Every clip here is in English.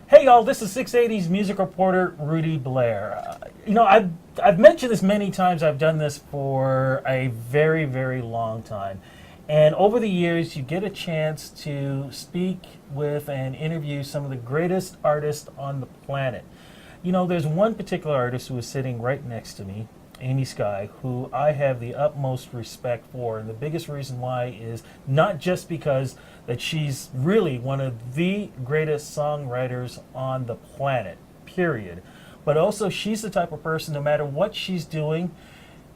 Hey y'all, this is 680's music reporter Rudy Blair. I've mentioned this many times. I've done this for a very, very long time. And over the years, you get a chance to speak with and interview some of the greatest artists on the planet. There's one particular artist who is sitting right next to me, Amy Sky, who I have the utmost respect for. And the biggest reason why is not just because that she's really one of the greatest songwriters on the planet, period. But also she's the type of person, no matter what she's doing,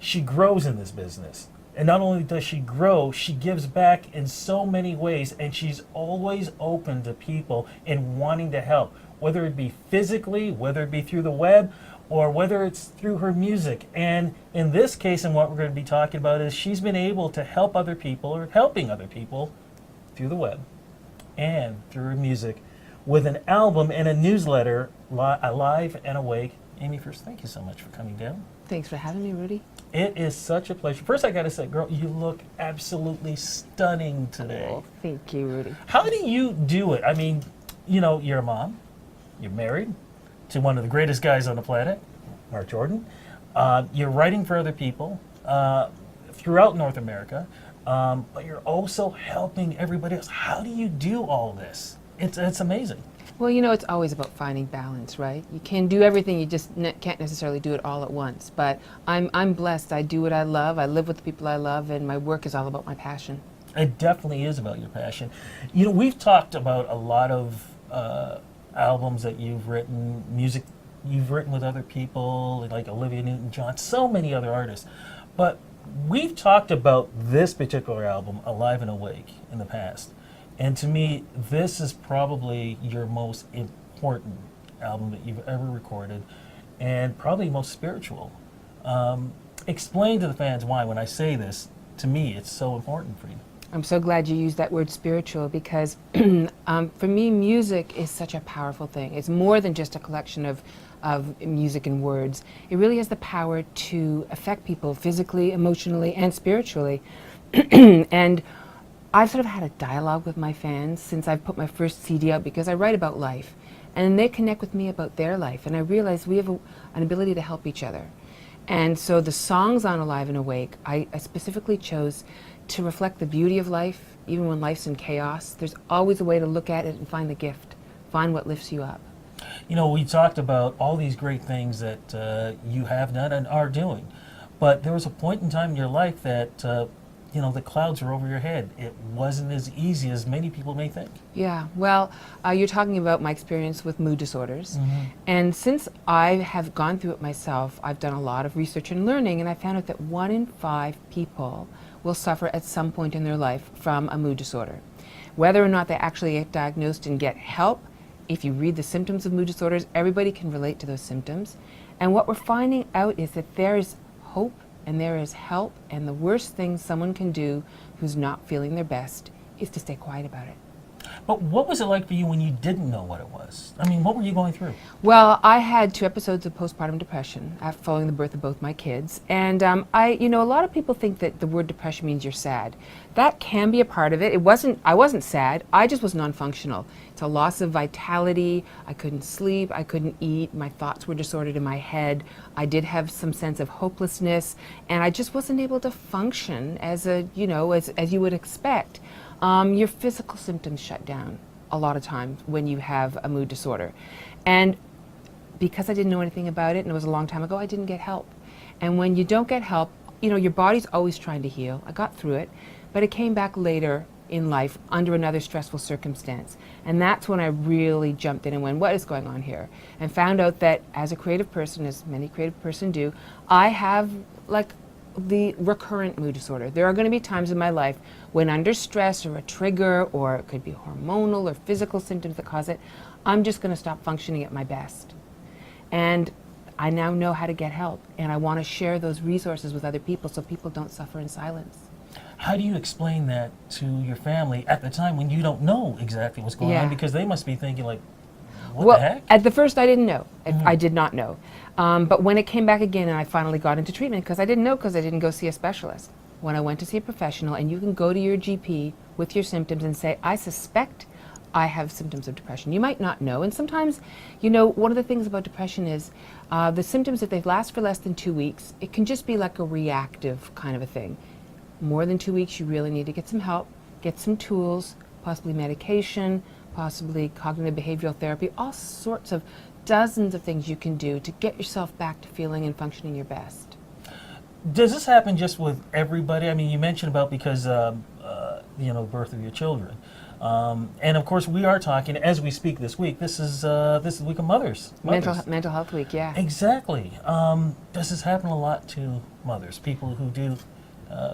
she grows in this business. And not only does she grow, she gives back in so many ways, and she's always open to people and wanting to help, whether it be physically, whether it be through the web, or whether it's through her music. And in this case, and what we're going to be talking about is she's been able to help other people, or helping other people, through the web and through her music with an album and a newsletter, Alive and Awake. Amy, first, thank you so much for coming down. Thanks for having me, Rudy. It is such a pleasure. First, I got to say, girl, you look absolutely stunning today. Oh, thank you, Rudy. How do you do it? I mean, you're a mom, you're married to one of the greatest guys on the planet, Mark Jordan. You're writing for other people throughout North America. But you're also helping everybody else. How do you do all this? It's amazing. Well, it's always about finding balance, right? You can do everything, you just can't necessarily do it all at once. But I'm blessed. I do what I love. I live with the people I love, and my work is all about my passion. It definitely is about your passion. We've talked about a lot of albums that you've written, music you've written with other people, like Olivia Newton-John, so many other artists. But we've talked about this particular album, Alive and Awake, in the past. And to me, this is probably your most important album that you've ever recorded, and probably most spiritual. Explain to the fans why, when I say this, to me, it's so important for you. I'm so glad you used that word spiritual, because for me, music is such a powerful thing. It's more than just a collection of music and words. It really has the power to affect people physically, emotionally, and spiritually. And I've sort of had a dialogue with my fans since I've put my first CD out, because I write about life. And they connect with me about their life. And I realize we have an ability to help each other. And so the songs on Alive and Awake, I specifically chose to reflect the beauty of life, even when life's in chaos. There's always a way to look at it and find the gift, find what lifts you up. We talked about all these great things that you have done and are doing, but there was a point in time in your life that, the clouds were over your head. It wasn't as easy as many people may think. Yeah, well, you're talking about my experience with mood disorders. Mm-hmm. And since I have gone through it myself, I've done a lot of research and learning, and I found out that 1 in 5 people will suffer at some point in their life from a mood disorder. Whether or not they actually get diagnosed and get help, if you read the symptoms of mood disorders, everybody can relate to those symptoms. And what we're finding out is that there is hope and there is help, and the worst thing someone can do who's not feeling their best is to stay quiet about it. But what was it like for you when you didn't know what it was? I mean, what were you going through? Well, I had 2 episodes of postpartum depression after following the birth of both my kids. And a lot of people think that the word depression means you're sad. That can be a part of it. I wasn't sad. I just was non-functional. It's a loss of vitality. I couldn't sleep. I couldn't eat. My thoughts were disordered in my head. I did have some sense of hopelessness, and I just wasn't able to function as as you would expect. Your physical symptoms shut down a lot of times when you have a mood disorder. And because I didn't know anything about it, and it was a long time ago, I didn't get help. And when you don't get help, your body's always trying to heal. I got through it, but it came back later in life under another stressful circumstance. And that's when I really jumped in and went, what is going on here? And found out that as a creative person, as many creative person do, I have the recurrent mood disorder. There are going to be times in my life when under stress or a trigger, or it could be hormonal or physical symptoms that cause it, I'm just going to stop functioning at my best. And I now know how to get help, and I want to share those resources with other people so people don't suffer in silence. How do you explain that to your family at the time when you don't know exactly what's going on? Because they must be thinking what the heck? At the first I didn't know. I did not know. But when it came back again and I finally got into treatment, because I didn't know, because I didn't go see a specialist. When I went to see a professional, and you can go to your GP with your symptoms and say, I suspect I have symptoms of depression. You might not know. And sometimes, you know, one of the things about depression is the symptoms, if they last for less than 2 weeks, it can just be like a reactive kind of a thing. More than 2 weeks, you really need to get some help, get some tools, possibly medication, possibly cognitive behavioral therapy, all sorts of dozens of things you can do to get yourself back to feeling and functioning your best. Does this happen just with everybody? I mean, you mentioned about because, birth of your children. And of course, we are talking, as we speak this week, this is the week of mothers. Mental Health Week, yeah. Exactly. Does this happen a lot to mothers, people who do,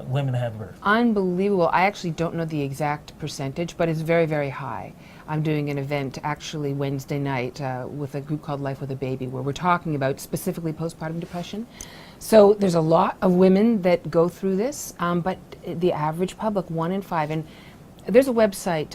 women have birth? Unbelievable. I actually don't know the exact percentage, but it's very, very high. I'm doing an event actually Wednesday night with a group called Life with a Baby, where we're talking about specifically postpartum depression. So there's a lot of women that go through this, but the average public, 1 in 5. And there's a website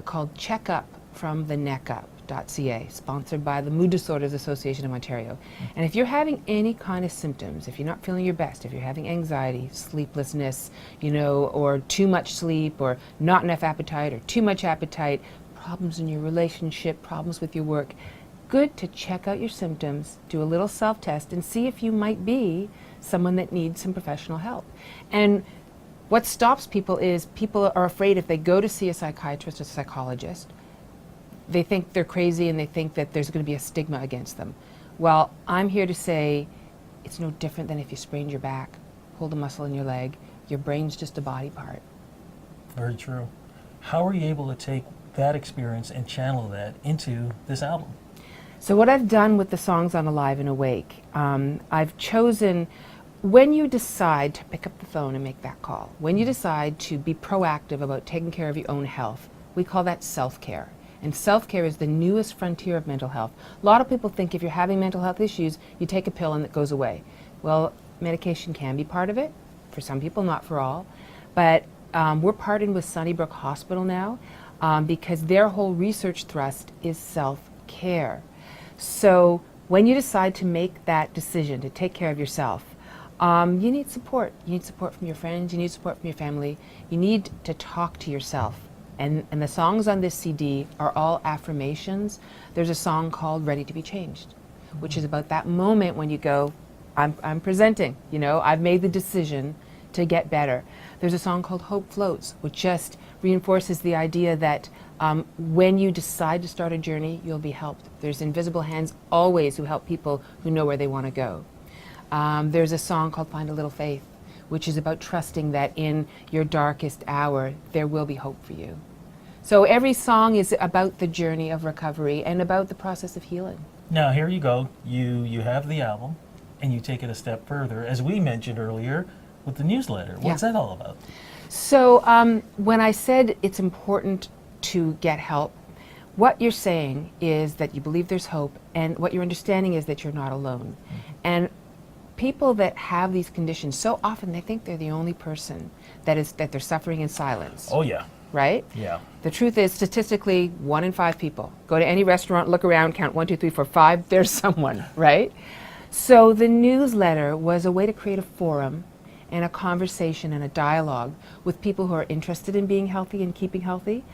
called checkupfromtheneckup.ca, sponsored by the Mood Disorders Association of Ontario. And if you're having any kind of symptoms, if you're not feeling your best, if you're having anxiety, sleeplessness, or too much sleep, or not enough appetite, or too much appetite, problems in your relationship, problems with your work, good to check out your symptoms, do a little self-test, and see if you might be someone that needs some professional help. And what stops people is people are afraid if they go to see a psychiatrist or psychologist, they think they're crazy and they think that there's going to be a stigma against them. Well, I'm here to say it's no different than if you sprained your back, pulled a muscle in your leg. Your brain's just a body part. Very true. How are you able to take that experience and channel that into this album? So what I've done with the songs on Alive and Awake, I've chosen, when you decide to pick up the phone and make that call, when you decide to be proactive about taking care of your own health, we call that self-care. And self-care is the newest frontier of mental health. A lot of people think if you're having mental health issues, you take a pill and it goes away. Well, medication can be part of it, for some people, not for all. But we're partnering with Sunnybrook Hospital now because their whole research thrust is self-care. So when you decide to make that decision to take care of yourself, you need support. You need support from your friends. You need support from your family. You need to talk to yourself. And the songs on this CD are all affirmations. There's a song called Ready to Be Changed, which is about that moment when you go, I'm presenting, I've made the decision to get better. There's a song called Hope Floats, which just reinforces the idea that when you decide to start a journey, you'll be helped. There's invisible hands always who help people who know where they want to go. There's a song called Find a Little Faith, which is about trusting that in your darkest hour, there will be hope for you. So every song is about the journey of recovery and about the process of healing. Now, here you go. You have the album, and you take it a step further, as we mentioned earlier, with the newsletter. What's that all about? So when I said it's important to get help, what you're saying is that you believe there's hope, and what you're understanding is that you're not alone. And people that have these conditions, so often they think they're the only person that they're suffering in silence. Oh, yeah. Right? Yeah. The truth is, statistically, 1 in 5 people. Go to any restaurant, look around, count 1, 2, 3, 4, 5, there's someone, right? So the newsletter was a way to create a forum and a conversation and a dialogue with people who are interested in being healthy and keeping healthy,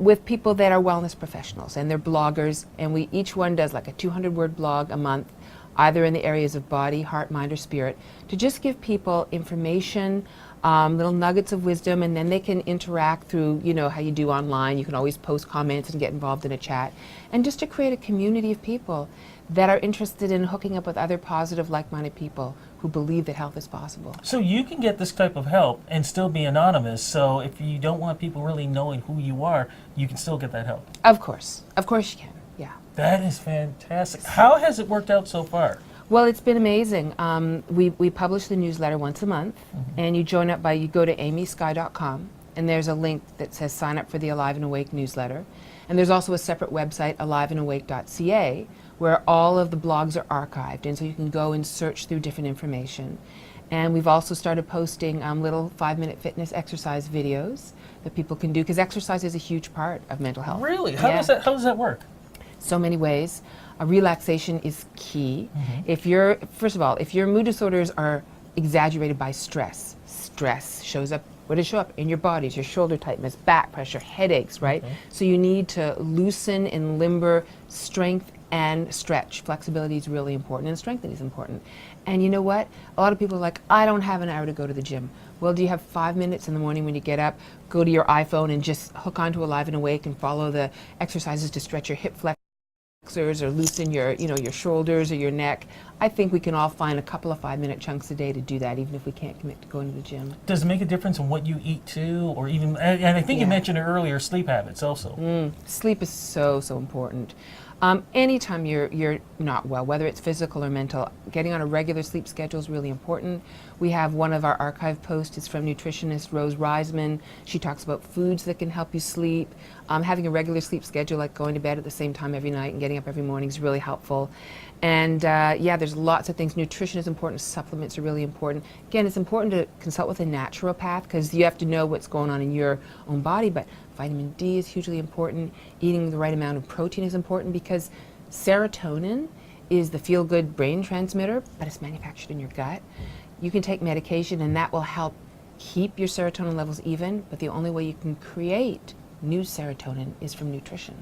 with people that are wellness professionals and they're bloggers, and each one does like a 200-word blog a month, either in the areas of body, heart, mind, or spirit, to just give people information, little nuggets of wisdom, and then they can interact through, how you do online. You can always post comments and get involved in a chat, and just to create a community of people that are interested in hooking up with other positive, like-minded people who believe that health is possible. So you can get this type of help and still be anonymous. So if you don't want people really knowing who you are, you can still get that help. Of course you can. Yeah. That is fantastic. How has it worked out so far? Well, it's been amazing. We publish the newsletter once a month, and you go to amysky.com, and there's a link that says sign up for the Alive and Awake newsletter. And there's also a separate website, aliveandawake.ca, where all of the blogs are archived, and so you can go and search through different information. And we've also started posting little 5-minute fitness exercise videos that people can do, because exercise is a huge part of mental health. Really? How does that work? So many ways. Relaxation is key. First of all, if your mood disorders are exaggerated by stress shows up Where does it show up? In your bodies, your shoulder tightness, back pressure, headaches, right? So you need to loosen and limber, strength and stretch. Flexibility is really important, and strengthening is important. And you know what? A lot of people are like, I don't have an hour to go to the gym. Well, do you have 5 minutes in the morning when you get up? Go to your iPhone and just hook onto Alive and Awake and follow the exercises to stretch your hip flexors or loosen your, your shoulders or your neck. I think we can all find a couple of 5-minute chunks a day to do that, even if we can't commit to going to the gym. Does it make a difference in what you eat too, or even? And I think you Yeah. mentioned earlier sleep habits also. Sleep is so important. Anytime you're not well, whether it's physical or mental, getting on a regular sleep schedule is really important. We have one of our archive posts is from nutritionist Rose Reisman. She talks about foods that can help you sleep. Having a regular sleep schedule, like going to bed at the same time every night and getting up every morning, is really helpful. And yeah, there's lots of things. Nutrition is important. Supplements are really important. Again, it's important to consult with a naturopath because you have to know what's going on in your own body. But vitamin D is hugely important. Eating the right amount of protein is important because serotonin is the feel-good brain transmitter, but it's manufactured in your gut. You can take medication and that will help keep your serotonin levels even, but the only way you can create new serotonin is from nutrition.